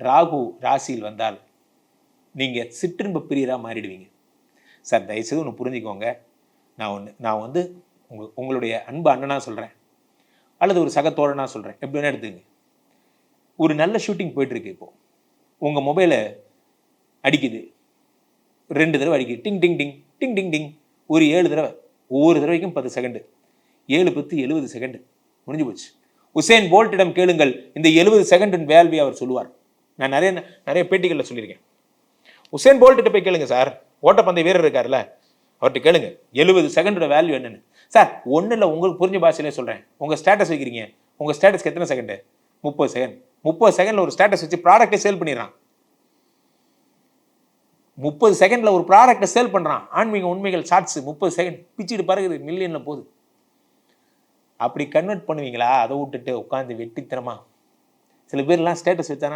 ராகு ராசியில் வந்தால் நீங்கள் சிற்றின்ப பிரியராக மாறிடுவீங்க. சார் தயவுசெய்து ஒன்று புரிஞ்சுக்கோங்க. நான் வந்து உங்களுடைய அன்பு அண்ணனாக சொல்கிறேன், அல்லது ஒரு சக தோழனாக சொல்கிறேன், எப்படி வேணா எடுத்துங்க. ஒரு நல்ல ஷூட்டிங் போயிட்டுருக்கு. இப்போது உங்கள் மொபைலை அடிக்குது, 2 தடவை அடிக்குது, டிங் டிங் டிங் டிங் டிங் டிங், ஒரு 7 தடவை, ஒவ்வொரு தடவைக்கும் 10 செகண்டு, 7 10 70 செகண்டு முடிஞ்சு போச்சு. உசேன் போல்ட்டிடம் கேளுங்கள், இந்த 70 செகண்டின் வேல்வி அவர் சொல்லுவார். நான் நிறைய பேட்டிகளில் சொல்லியிருக்கேன். உசேன் போல்ட்டிட்ட போய் கேளுங்க சார், ஓட்டப்பந்தய வீரர் இருக்கார்ல, அவர்கிட்ட கேளுங்க 70 செகண்டோட வேல்யூ என்னன்னு. சார் ஒன்றும் இல்லை, உங்களுக்கு புரிஞ்ச பாஷையிலே சொல்கிறேன். உங்கள் ஸ்டேட்டஸ் வைக்கிறீங்க, உங்கள் ஸ்டேட்டஸ்க்கு எத்தனை செகண்டு? 30 செகண்ட். 30 செகண்டில் ஒரு ஸ்டேட்டஸ் வச்சு ப்ராடக்ட்டை சேல் பண்ணிடுறான். 30 செகண்டில் ஒரு ப்ராடக்ட்டை சேல் பண்ணுறான். ஆன்மீக உண்மைகள் ஷார்ட்ஸ் 30 செகண்ட் பிச்சுட்டு பறகுது, மில்லியனில் போகுது. அப்படி கன்வெர்ட் பண்ணுவீங்களா? அதை விட்டுட்டு உட்காந்து வெட்டித்தனமா சில பேர்லாம் ஸ்டேட்டஸ் வச்சானா